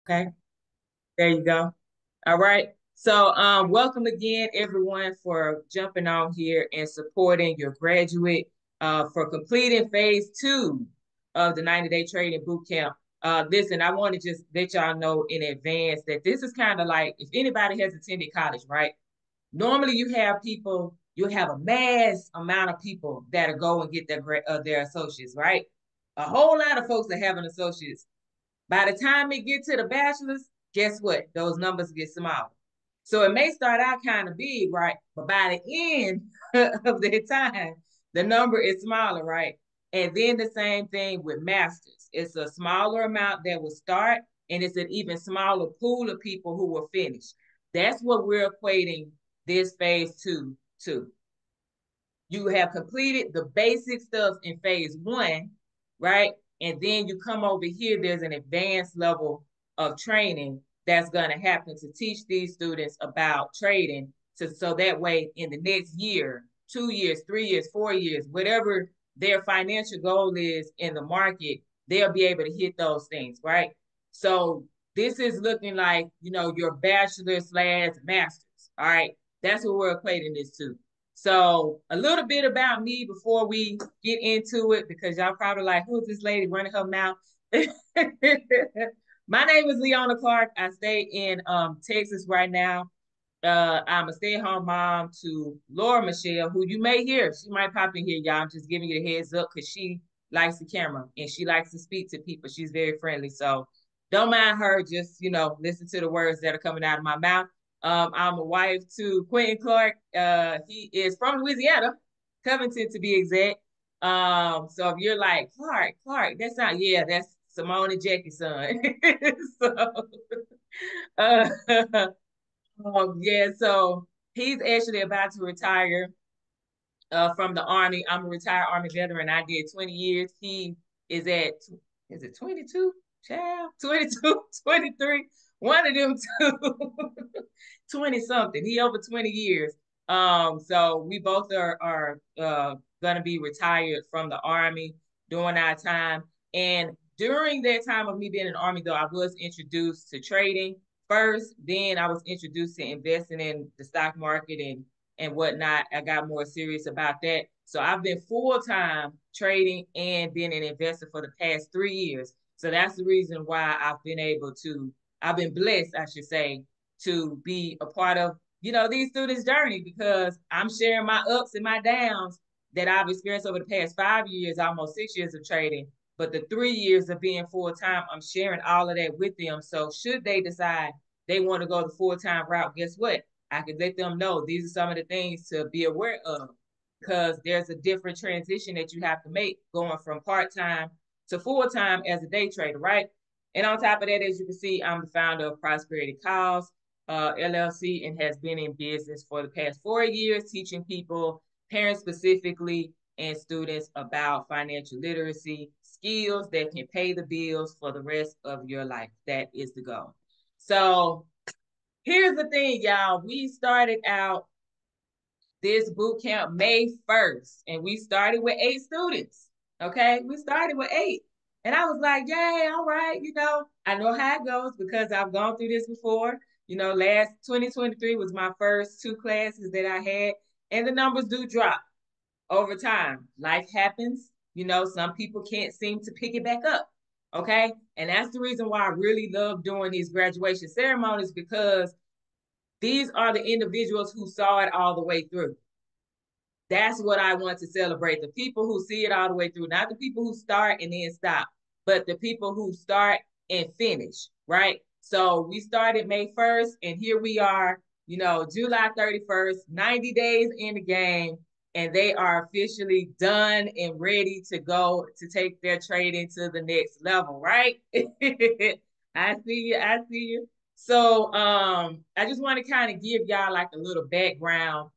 Okay, there you go. All right. So welcome again, everyone, for jumping on here and supporting your graduate for completing phase 2 of the 90-day trading boot camp. Listen, I want to just let y'all know in advance that this is kind of like if anybody has attended college, right? Normally you have people, you have a mass amount of people that go and get their associates, right? A whole lot of folks that have an associates. By the time it get to the bachelor's, guess what? Those numbers get smaller. So it may start out kind of big, right? But by the end of the time, the number is smaller, right? And then the same thing with masters. It's a smaller amount that will start, and it's an even smaller pool of people who will finish. That's what we're equating this phase 2 to. You have completed the basic stuff in phase 1, right? And then you come over here, there's an advanced level of training that's going to happen to teach these students about trading so that way in the next year, 2 years, 3 years, 4 years, whatever their financial goal is in the market, they'll be able to hit those things, right? So this is looking like, your bachelor slash masters, all right? That's what we're equating this to. So a little bit about me before we get into it, because y'all probably like, who is this lady running her mouth? My name is Leona Clark. I stay in Texas right now. I'm a stay-at-home mom to Laura Michelle, who you may hear. She might pop in here, y'all. I'm just giving you the heads up because she likes the camera and she likes to speak to people. She's very friendly. So don't mind her. Just, listen to the words that are coming out of my mouth. I'm a wife to Quentin Clark. He is from Louisiana, Covington to be exact. So if you're like, Clark, that's not, yeah, that's Simone and Jackie's son. so, uh, yeah, so he's actually about to retire from the Army. I'm a retired Army veteran. I did 20 years. He is it 22? Child, 22, 23. One of them two. 20 something. He over 20 years. So we both are gonna be retired from the Army during our time. And during that time of me being in the Army, though, I was introduced to trading first. Then I was introduced to investing in the stock market and whatnot. I got more serious about that. So I've been full-time trading and been an investor for the past 3 years. So that's the reason why I've been blessed, I should say, to be a part of, these students' journey, because I'm sharing my ups and my downs that I've experienced over the past 5 years, almost 6 years of trading. But the 3 years of being full-time, I'm sharing all of that with them. So should they decide they want to go the full-time route, guess what? I can let them know these are some of the things to be aware of, because there's a different transition that you have to make going from part-time to full-time as a day trader, right? And on top of that, as you can see, I'm the founder of Prosperity Calls, LLC, and has been in business for the past 4 years, teaching people, parents specifically, and students about financial literacy skills that can pay the bills for the rest of your life. That is the goal. So here's the thing, y'all. We started out this boot camp May 1st, and we started with 8 students. Okay, we started with 8. And I was like, yay, all right, I know how it goes because I've gone through this before. Last 2023 was my first 2 classes that I had, and the numbers do drop over time. Life happens. Some people can't seem to pick it back up. Okay. And that's the reason why I really love doing these graduation ceremonies, because these are the individuals who saw it all the way through. That's what I want to celebrate. The people who see it all the way through, not the people who start and then stop, but the people who start and finish, right? So we started May 1st, and here we are, July 31st, 90 days in the game, and they are officially done and ready to go to take their trading to the next level, right? I see you. I see you. So I just want to kind of give y'all like a little background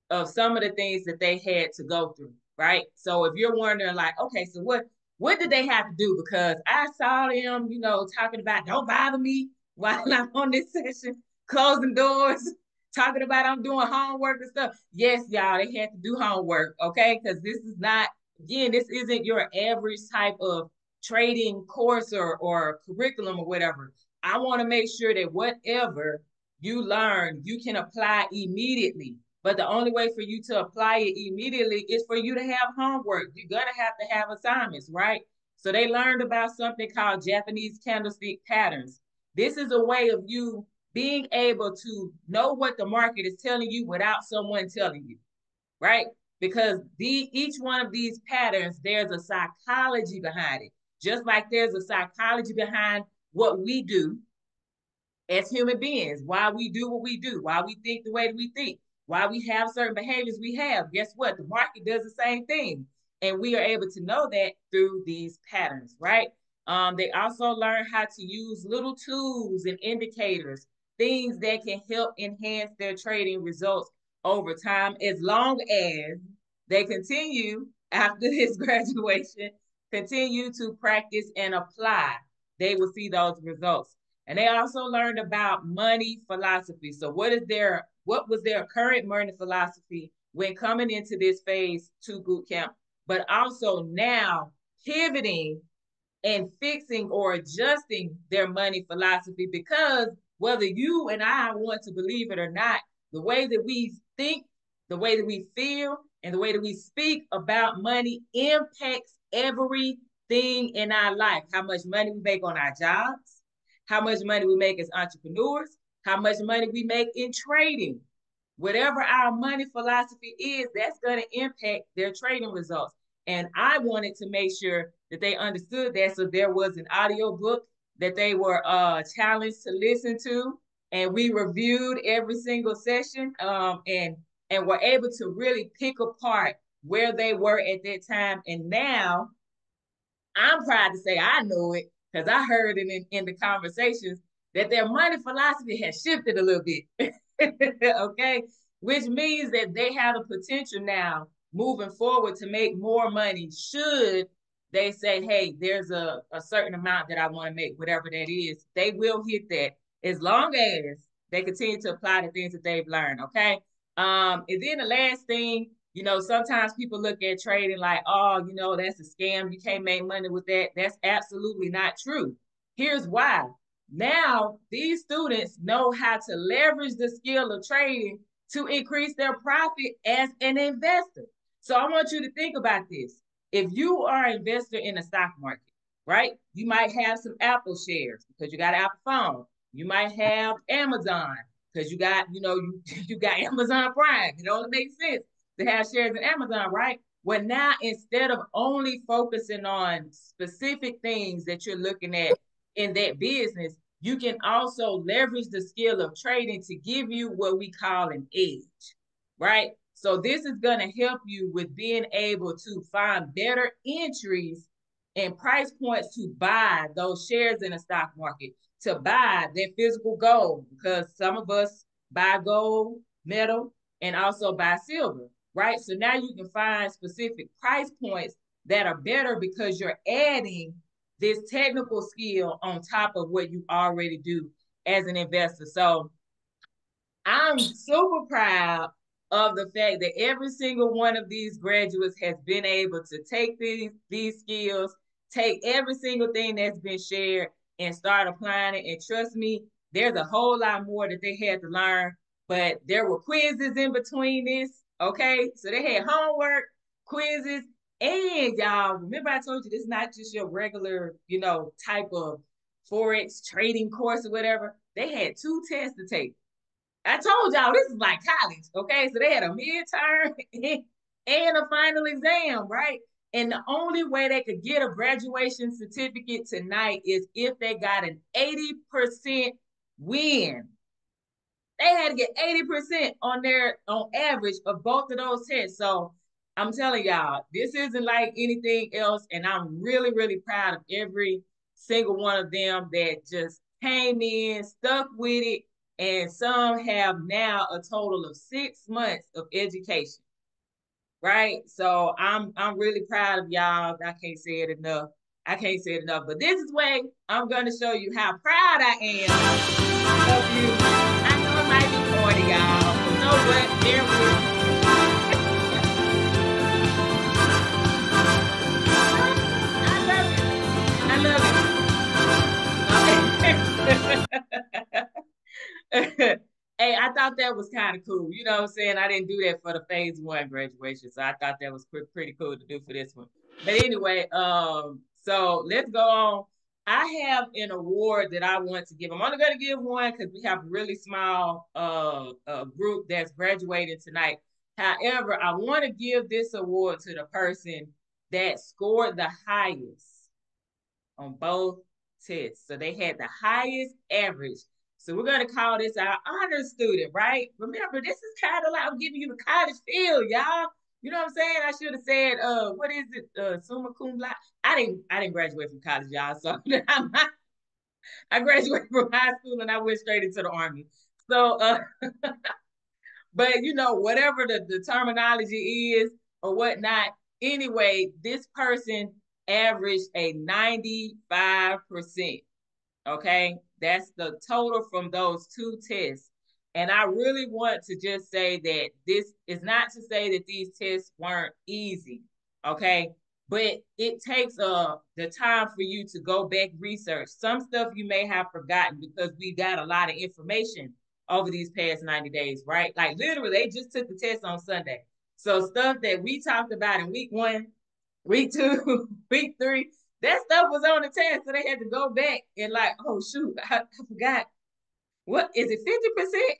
of some of the things that they had to go through, right? So if you're wondering, like, okay, so what did they have to do? Because I saw them, talking about don't bother me while I'm on this session, closing doors, talking about I'm doing homework and stuff. Yes, y'all, they had to do homework, okay? Because this is not, again, this isn't your average type of trading course or curriculum or whatever. I want to make sure that whatever you learn, you can apply immediately. But the only way for you to apply it immediately is for you to have homework. You're going to have assignments, right? So they learned about something called Japanese candlestick patterns. This is a way of you being able to know what the market is telling you without someone telling you, right? Because each one of these patterns, there's a psychology behind it. Just like there's a psychology behind what we do as human beings, why we do what we do, why we think the way that we think, why we have certain behaviors we have. Guess what? The market does the same thing. And we are able to know that through these patterns, right? They also learn how to use little tools and indicators, things that can help enhance their trading results over time, as long as they continue after this graduation, continue to practice and apply. They will see those results. And they also learned about money philosophy. So what was their current money philosophy when coming into this phase 2 boot camp, but also now pivoting and fixing or adjusting their money philosophy, because whether you and I want to believe it or not, the way that we think, the way that we feel, and the way that we speak about money impacts everything in our life. How much money we make on our jobs, how much money we make as entrepreneurs, how much money we make in trading. Whatever our money philosophy is, that's going to impact their trading results. And I wanted to make sure that they understood that. So there was an audio book that they were challenged to listen to. And we reviewed every single session and were able to really pick apart where they were at that time. And now I'm proud to say I know it, because I heard it in the conversations, that their money philosophy has shifted a little bit. Okay, which means that they have the potential now moving forward to make more money should they say, hey, there's a certain amount that I want to make, whatever that is. They will hit that as long as they continue to apply the things that they've learned. Okay. And then the last thing, sometimes people look at trading like, oh, that's a scam, you can't make money with that. That's absolutely not true. Here's why. Now, these students know how to leverage the skill of trading to increase their profit as an investor. So I want you to think about this. If you are an investor in the stock market, right, you might have some Apple shares because you got an Apple phone. You might have Amazon because you got Amazon Prime. It only makes sense to have shares in Amazon, right? Well, now instead of only focusing on specific things that you're looking at in that business, you can also leverage the skill of trading to give you what we call an edge, right? So this is going to help you with being able to find better entries and price points to buy those shares in the stock market, to buy that physical gold, because some of us buy gold, metal, and also buy silver, right? So now you can find specific price points that are better because you're adding this technical skill on top of what you already do as an investor. So I'm super proud of the fact that every single one of these graduates has been able to take these skills, take every single thing that's been shared and start applying it. And trust me, there's a whole lot more that they had to learn, but there were quizzes in between this, okay? So they had homework, quizzes, and y'all, remember I told you this is not just your regular, type of Forex trading course or whatever. They had 2 tests to take. I told y'all this is like college, okay? So they had a midterm and a final exam, right? And the only way they could get a graduation certificate tonight is if they got an 80% win. They had to get 80% on average of both of those tests. So I'm telling y'all, this isn't like anything else. And I'm really, really proud of every single one of them that just came in, stuck with it. And some have now a total of 6 months of education, right? So I'm really proud of y'all. I can't say it enough. But this is way I'm going to show you how proud I am of you. I know it might be corny, y'all, but you know what? Bear with me. I love it. Okay. Hey, I thought that was kind of cool. You know what I'm saying? I didn't do that for the phase one graduation, so I thought that was pretty cool to do for this one. But anyway, so let's go on. I have an award that I want to give. I'm only going to give one because we have a really small group that's graduating tonight. However, I want to give this award to the person that scored the highest on both tests. So they had the highest average. So we're going to call this our honor student, right? Remember, this is kind of like I'm giving you the college feel, y'all. You know what I'm saying? I should have said, what is it? Summa cum laude. I didn't graduate from college, y'all. So I graduated from high school and I went straight into the army. So, but you know, whatever the terminology is or whatnot, anyway, this person averaged a 95%. Okay, that's the total from those two tests. And I really want to just say that this is not to say that these tests weren't easy. Okay, but it takes the time for you to go back research some stuff you may have forgotten because we got a lot of information over these past 90 days, right? Like literally they just took the test on Sunday, so stuff that we talked about in week 1, week 2, week 3, that stuff was on the test, so they had to go back and like, oh shoot, I forgot. What is it? 50%?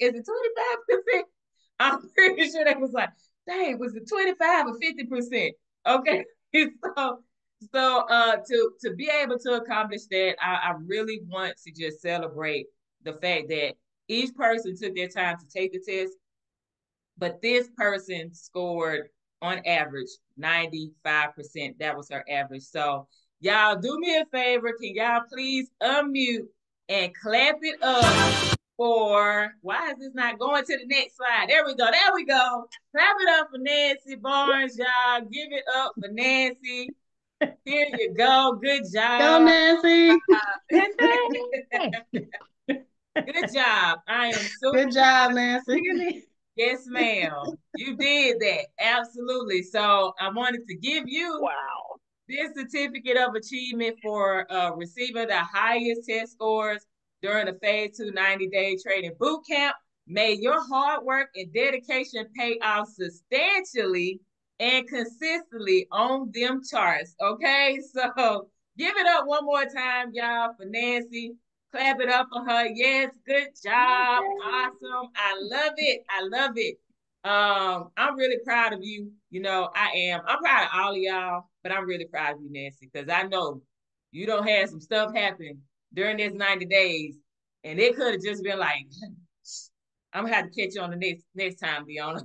Is it 25%? I'm pretty sure they was like, dang, was it 25 or 50%? Okay, so to be able to accomplish that, I really want to just celebrate the fact that each person took their time to take the test, but this person scored on average 95%. That was her average. So y'all do me a favor. Can y'all please unmute and clap it up for, why is this not going to the next slide? There we go. There we go. Clap it up for Nancy Barnes, y'all. Give it up for Nancy. Here you go. Good job. Go, Nancy. Good job. I am so Good job, Nancy. Yes, ma'am. You did that. Absolutely. So I wanted to give you Wow. this certificate of achievement for receiving the highest test scores during the Phase 2 90-day training boot camp. May your hard work and dedication pay off substantially and consistently on them charts. Okay, so give it up one more time, y'all, for Nancy. Clap it up for her. Yes, good job. Awesome. I love it. I love it. I'm really proud of you. You know, I am. I'm proud of all of y'all, but I'm really proud of you, Nancy, because I know you don't have some stuff happen during this 90 days, and it could have just been like, I'm gonna have to catch you on the next time, Leona.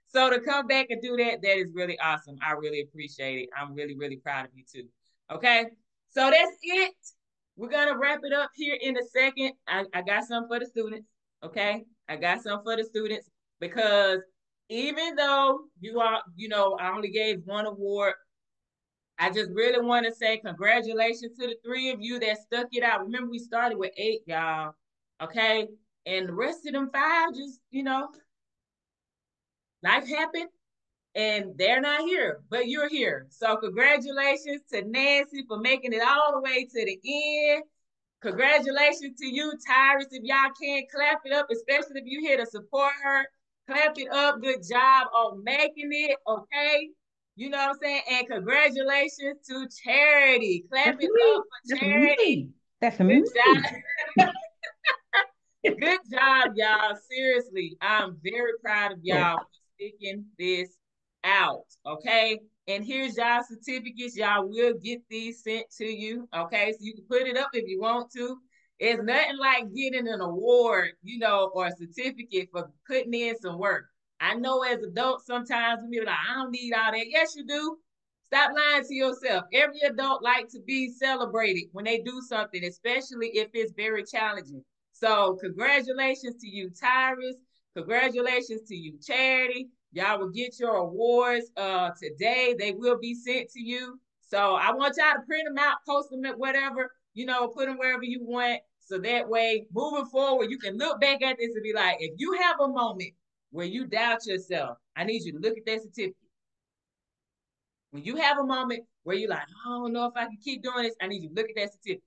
So to come back and do that, that is really awesome. I really appreciate it. I'm really, really proud of you too. Okay, so that's it. We're gonna wrap it up here in a second. I got something for the students. Okay, I got something for the students because even though you are, you know, I only gave one award, I just really want to say congratulations to the 3 of you that stuck it out. Remember, we started with 8, y'all. Okay, and the rest of them 5 just, you know, life happened and they're not here, but you're here. So congratulations to Nancy for making it all the way to the end. Congratulations to you, Tyrus. If y'all can't clap it up, especially if you here to support her, clap it up. Good job on making it, okay? You know what I'm saying? And congratulations to Charity. Clap That's it me. up for That's Charity. me. That's Good me. job. Good job, y'all. Seriously, I'm very proud of y'all for sticking this out. Okay. And here's y'all certificates. Y'all will get these sent to you. Okay. So you can put it up if you want to. It's nothing like getting an award, you know, or a certificate for putting in some work. I know as adults, sometimes we be like, I don't need all that. Yes, you do. Stop lying to yourself. Every adult like to be celebrated when they do something, especially if it's very challenging. So congratulations to you, Tyrus. Congratulations to you, Charity. Y'all will get your awards today. They will be sent to you. So I want y'all to print them out, post them at whatever, you know, put them wherever you want. So that way, moving forward, you can look back at this and be like, if you have a moment where you doubt yourself, I need you to look at that certificate. When you have a moment where you're like, I don't know if I can keep doing this, I need you to look at that certificate.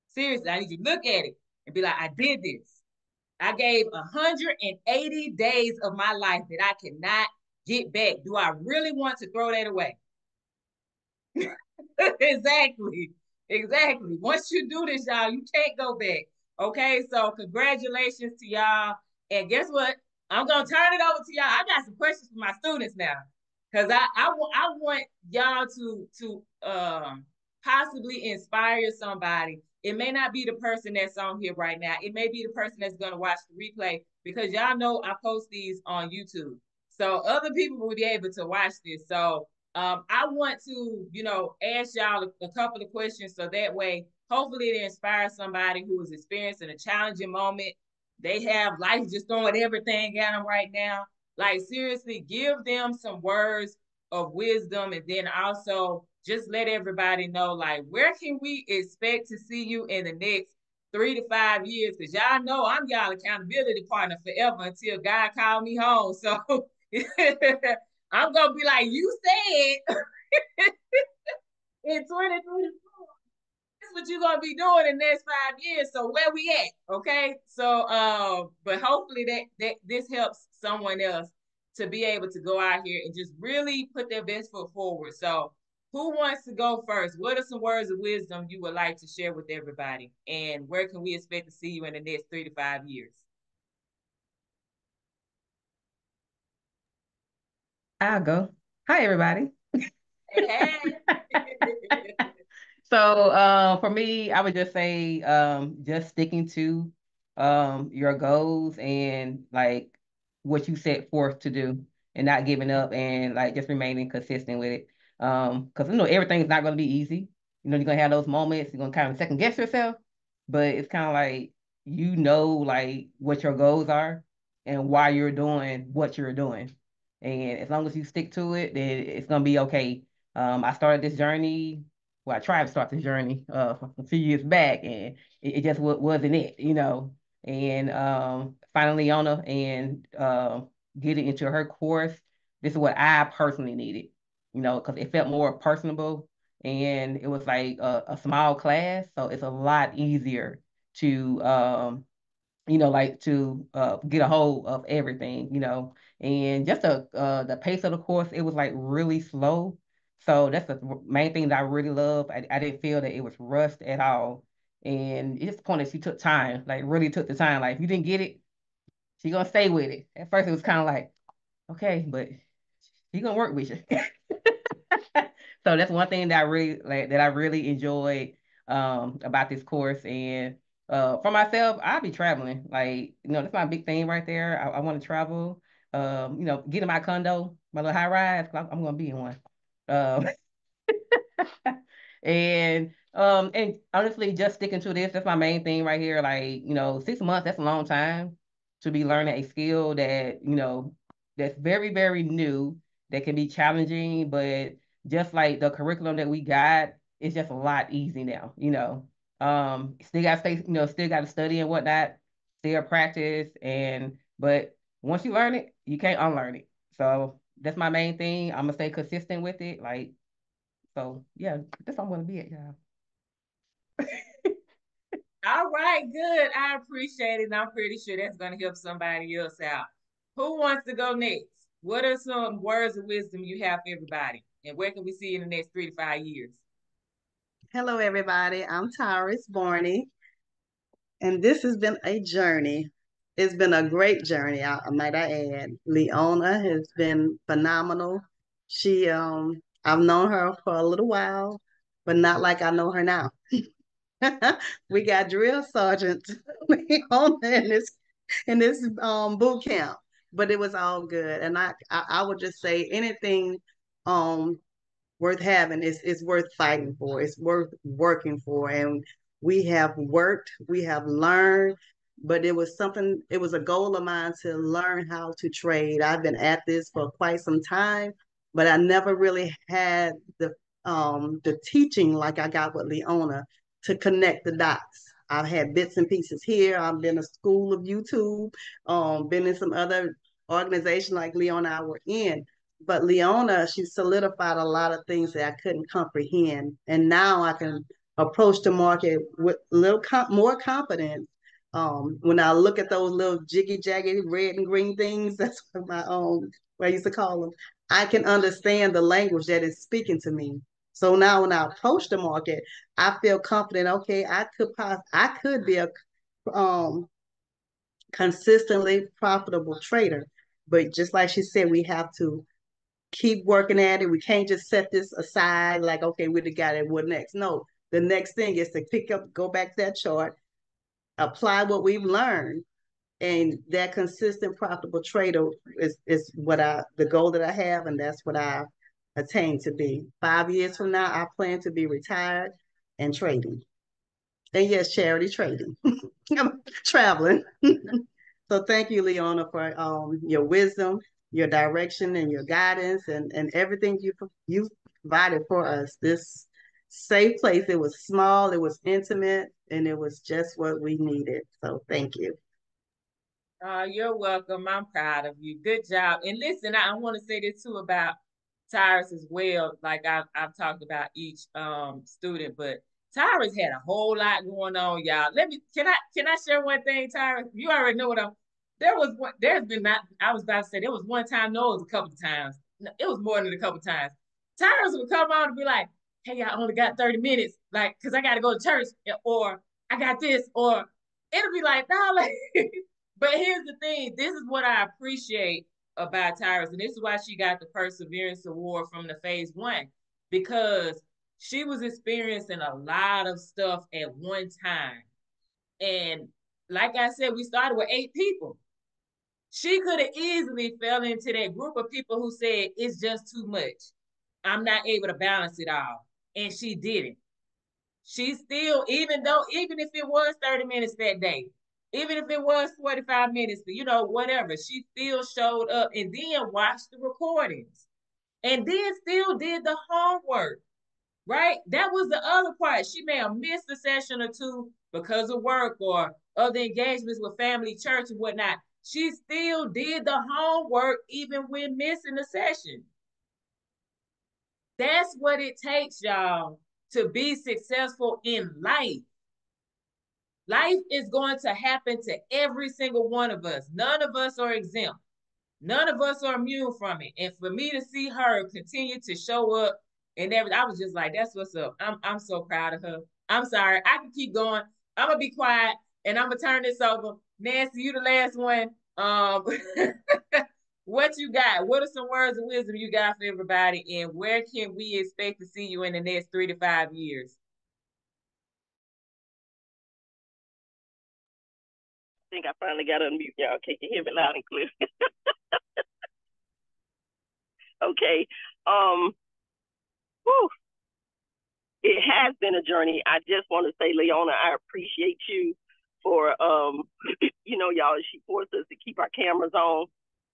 Seriously, I need you to look at it and be like, I did this. I gave 180 days of my life that I cannot get back. Do I really want to throw that away? Exactly. Exactly. Once you do this, y'all, you can't go back. Okay. So congratulations to y'all. And guess what? I'm gonna turn it over to y'all. I got some questions for my students now. Cause I want y'all to possibly inspire somebody. It may not be the person that's on here right now. It may be the person that's gonna watch the replay because y'all know I post these on YouTube. So other people will be able to watch this. So I want to, ask y'all a couple of questions so that way, hopefully, it inspires somebody who is experiencing a challenging moment. They have life just throwing everything at them right now. Like, seriously, give them some words of wisdom and then also just let everybody know, like, where can we expect to see you in the next 3 to 5 years? Because y'all know I'm y'all accountability partner forever until God called me home. So I'm gonna be like, you said in 2024, this is what you're gonna be doing in the next 5 years. So where we at? Okay. So but hopefully that this helps someone else to be able to go out here and just really put their best foot forward. So who wants to go first? What are some words of wisdom you would like to share with everybody? And where can we expect to see you in the next 3 to 5 years? I'll go. Hi, everybody. Hey, So for me, I would just say just sticking to your goals and like what you set forth to do and not giving up and like just remaining consistent with it. Because everything's not going to be easy. You're gonna have those moments. You're gonna kind of second guess yourself, but it's kind of like like what your goals are and why you're doing what you're doing. And as long as you stick to it, then it's gonna be okay. I started this journey. Well, I tried to start this journey a few years back, and it just wasn't it. And finally on her and getting into her course, this is what I personally needed, because it felt more personable and it was like a small class, so it's a lot easier to like to get a hold of everything, and just the pace of the course, it was like really slow. So that's the main thing that I really love. I didn't feel that it was rushed at all. And it's just the point that she took time, like really took the time. Like if you didn't get it, she gonna stay with it. At first it was kind of like, okay, but she gonna work with you. So that's one thing that I really enjoyed about this course. And for myself, I'll be traveling. Like, that's my big thing right there. I want to travel. Get in my condo, my little high rise, 'cause I'm gonna be in one. Um, and honestly, just sticking to this, that's my main thing right here. Like, 6 months, that's a long time to be learning a skill that, that's very, very new, that can be challenging, but just like the curriculum that we got, it's just a lot easy now, Still gotta stay, still gotta study and whatnot, still practice, but once you learn it, you can't unlearn it. So that's my main thing. I'm gonna stay consistent with it. Like, so yeah, that's what I'm gonna be at, y'all. all right, good. I appreciate it. And I'm pretty sure that's going to help somebody else out. Who wants to go next? What are some words of wisdom you have for everybody? And where can we see you in the next 3 to 5 years? Hello, everybody. I'm Tyrus Barney, and this has been a journey. It's been a great journey, might I add. Leona has been phenomenal. I've known her for a little while, but not like I know her now. We got drill sergeant Leona in this boot camp, but it was all good. And I would just say anything um worth having. It's worth fighting for. It's worth working for. And we have worked, we have learned, but it was a goal of mine to learn how to trade. I've been at this for quite some time, but I never really had the teaching like I got with Leona to connect the dots. I've had bits and pieces here. I've been a school of YouTube, been in some other organization like Leona I were in, but Leona, she solidified a lot of things that I couldn't comprehend. And now I can approach the market with a little more confidence When I look at those little jiggy jaggy red and green things, that's what what I used to call them. I can understand the language that is speaking to me. So now when I approach the market, I feel confident. Okay, I could be a um, consistently profitable trader. But just like she said, we have to keep working at it. We can't just set this aside like, okay, we got it. What next? No, the next thing is to pick up, go back to that chart, apply what we've learned, and that consistent profitable trader is the goal that I have, and that's what I attain to be. 5 years from now, I plan to be retired and trading. And yes, charity trading. I'm traveling. So thank you, Leona, for your wisdom, your direction, and your guidance, and everything you provided for us. This safe place. It was small, it was intimate, and it was just what we needed. So thank you. You're welcome. I'm proud of you. Good job. And listen, I want to say this too about Tyrus as well. Like I've talked about each student, but Tyrus had a whole lot going on, y'all. Can I share one thing, Tyrus? You already know what I'm. There's been not. I was about to say there was one time. No, it was a couple of times. No, it was more than a couple of times. Tyrus would come on and be like, "Hey, I only got 30 minutes, like, cause I got to go to church, or I got this, or it'll be like, no, like." But here's the thing. This is what I appreciate about Tyrus, and this is why she got the Perseverance Award from the Phase 1, because she was experiencing a lot of stuff at one time. And like I said, we started with 8 people. She could have easily fell into that group of people who said, it's just too much. I'm not able to balance it all. And she didn't. She still, even if it was 30 minutes that day, even if it was 45 minutes, whatever, she still showed up and then watched the recordings and then still did the homework, right? That was the other part. She may have missed a session or two because of work or other engagements with family, church, and whatnot. She still did the homework even when missing a session. That's what it takes, y'all, to be successful in life. Life is going to happen to every single one of us. None of us are exempt. None of us are immune from it. And for me to see her continue to show up and everything, I was just like, that's what's up. I'm so proud of her. I'm sorry. I can keep going. I'm gonna be quiet and I'm gonna turn this over. Nancy, you the last one. What you got? What are some words of wisdom you got for everybody? And where can we expect to see you in the next 3 to 5 years? I think I finally got to unmute y'all. Can you hear me loud and clear? Okay. Whew. It has been a journey. I just want to say, Leona, I appreciate you for, y'all, she forced us to keep our cameras on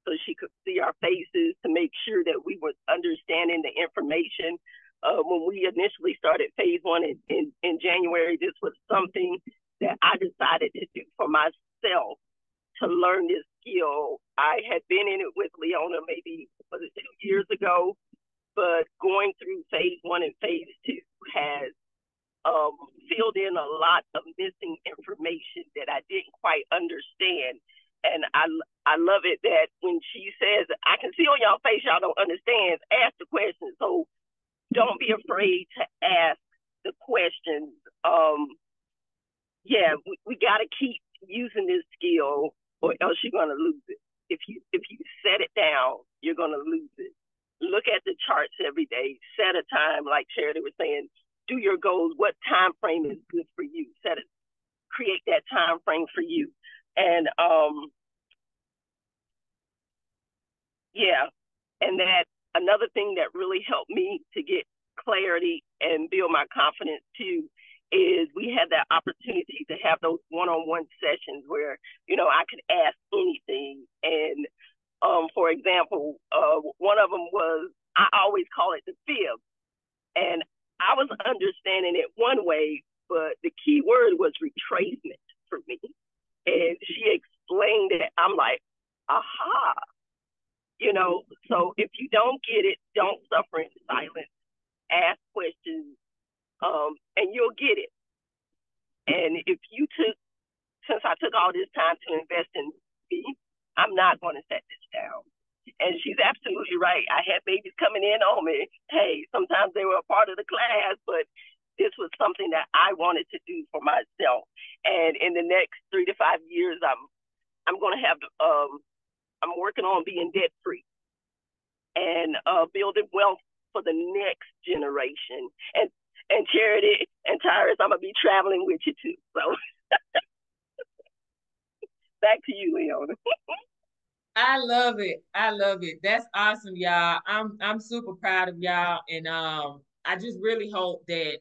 so she could see our faces to make sure that we were understanding the information. When we initially started Phase 1 in January, this was something that I decided to do for myself to learn this skill. I had been in it with Leona maybe 2 years ago, but going through Phase 1 and Phase 2 has filled in a lot of missing information that I didn't quite understand. And I love it that when she says, I can see on y'all face y'all don't understand, ask the question. So don't be afraid to ask the questions. We got to keep using this skill or else you're going to lose it. If you set it down, you're going to lose it. Look at the charts every day. Set a time, like Charity was saying. Do your goals. What time frame is good for you? Create that time frame for you. And and that another thing that really helped me to get clarity and build my confidence too is we had that opportunity to have those one-on-one sessions where I could ask anything. And for example, one of them was, I always call it the fib, and I was understanding it one way, but the key word was retracement for me. And she explained it. I'm like, aha. So if you don't get it, don't suffer in silence. Ask questions, and you'll get it. And if you took since I took all this time to invest in me, I'm not going to set this down. And she's absolutely right. I had babies coming in on me. Hey, sometimes they were a part of the class, but this was something that I wanted to do for myself. And in the next 3 to 5 years, I'm going to have, I'm working on being debt free and building wealth for the next generation. And Charity and Tyrus, I'm going to be traveling with you too. So back to you, Leona. I love it. I love it. That's awesome, y'all. I'm super proud of y'all. And I just really hope that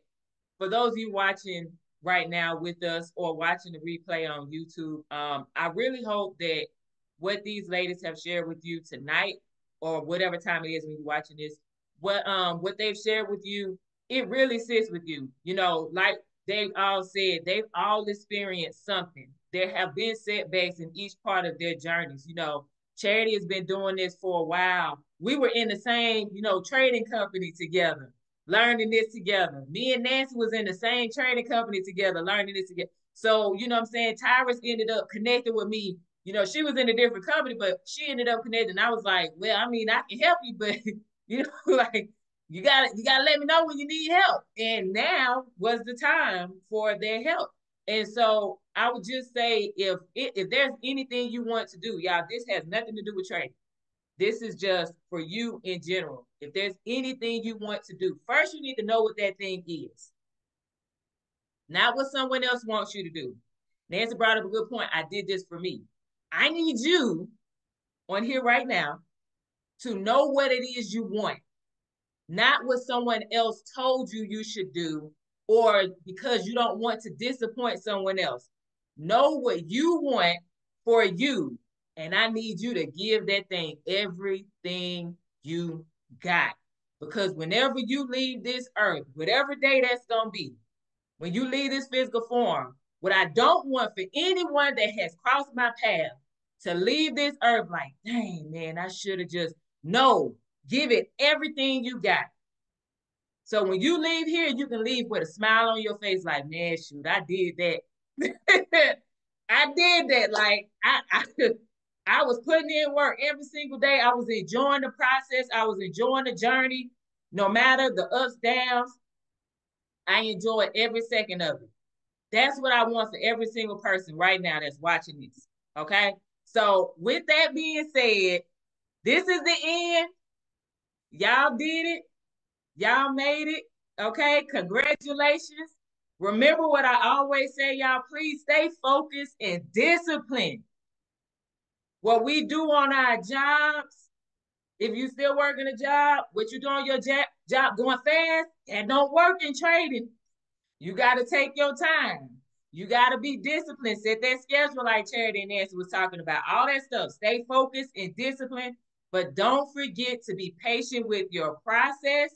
for those of you watching right now with us or watching the replay on YouTube, I really hope that what these ladies have shared with you tonight, or whatever time it is when you're watching this, what they've shared with you, it really sits with you. You know, like they've all said, they've all experienced something. There have been setbacks in each part of their journeys. You know, Charity has been doing this for a while. We were in the same, you know, trading company together, learning this together. Me and Nancy was in the same trading company together, learning this together. So, you know what I'm saying? Tyrus ended up connecting with me. You know, she was in a different company, but she ended up connecting. I was like, well, I mean, I can help you, but you know, like you gotta let me know when you need help. And now was the time for their help. And so I would just say, if there's anything you want to do, y'all, this has nothing to do with trading. This is just for you in general. If there's anything you want to do, first you need to know what that thing is, not what someone else wants you to do. Nancy brought up a good point. I did this for me. I need you on here right now to know what it is you want, not what someone else told you you should do, or because you don't want to disappoint someone else. Know what you want for you. And I need you to give that thing everything you got. Because whenever you leave this earth, whatever day that's going to be, when you leave this physical form, what I don't want for anyone that has crossed my path to leave this earth like, dang, man, I should have just, no, give it everything you got. So when you leave here, you can leave with a smile on your face like, man, shoot, I did that. I did that. Like, I was putting in work every single day. I was enjoying the process. I was enjoying the journey. No matter the ups, downs, I enjoyed every second of it. That's what I want for every single person right now that's watching this. Okay. So with that being said, this is the end. Y'all did it. Y'all made it. Okay. Congratulations. Remember what I always say, y'all, please stay focused and disciplined. What we do on our jobs, if you still working a job, what you doing your job going fast, and don't work in trading. You got to take your time. You got to be disciplined. Set that schedule like Charity and Nancy was talking about. All that stuff. Stay focused and disciplined. But don't forget to be patient with your process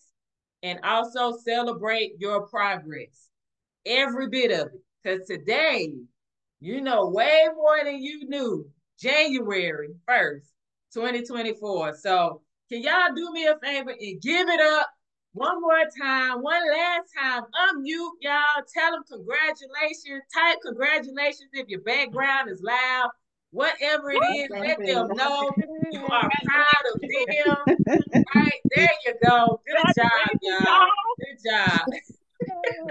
and also celebrate your progress. Every bit of it. Because today, you know way more than you knew. January 1st, 2024. So can y'all do me a favor and give it up one more time, one last time? Unmute y'all. Tell them congratulations. Type congratulations if your background is loud. Whatever it is, let them know you are proud of them. Right, there you go. Good job, y'all. Good job.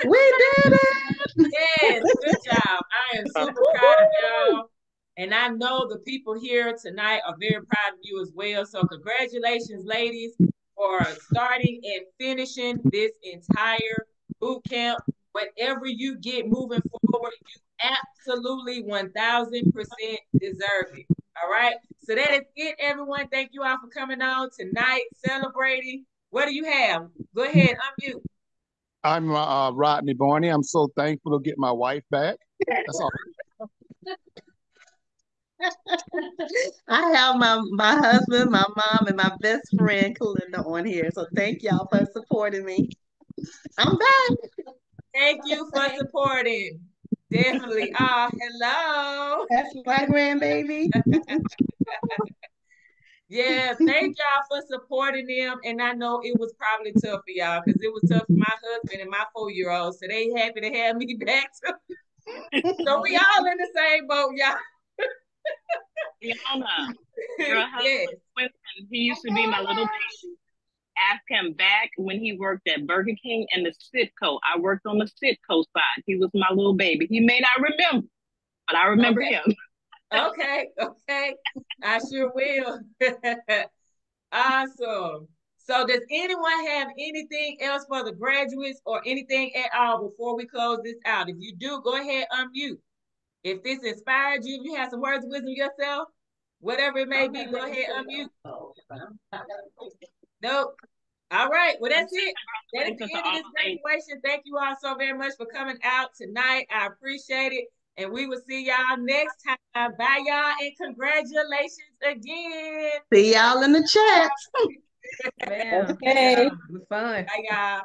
We did it. Yes, good job. I am super proud of y'all. And I know the people here tonight are very proud of you as well. So congratulations, ladies, for starting and finishing this entire boot camp. Whatever you get moving forward, you absolutely 1000% deserve it. All right. So that is it, everyone. Thank you all for coming on tonight, celebrating. What do you have? Go ahead, unmute. I'm Rodney Barney. I'm so thankful to get my wife back. That's all. I have my husband, my mom, and my best friend Kalinda on here. So thank y'all for supporting me. I'm back. Thank you for supporting. Definitely. Hello. That's my grandbaby. Yeah, thank y'all for supporting them. And I know it was probably tough for y'all because it was tough for my husband and my 4-year-old. So they happy to have me back too. So we all in the same boat, y'all. Leona, your husband, Yes. he used to be my little baby. Ask him back when he worked at Burger King and the Sitco. I worked on the Sitco side. He was my little baby. He may not remember, but I remember him. Okay. I sure will. Awesome. So does anyone have anything else for the graduates or anything at all before we close this out? If you do, go ahead, unmute. If this inspired you, if you have some words of wisdom yourself, whatever it may be, go ahead, unmute. Nope. All right. Well, that's it. That is the end of this graduation. Thank you all so very much for coming out tonight. I appreciate it. And we will see y'all next time. Bye, y'all, and congratulations again. See y'all in the chat. Man, Okay. it was fun. Bye, y'all.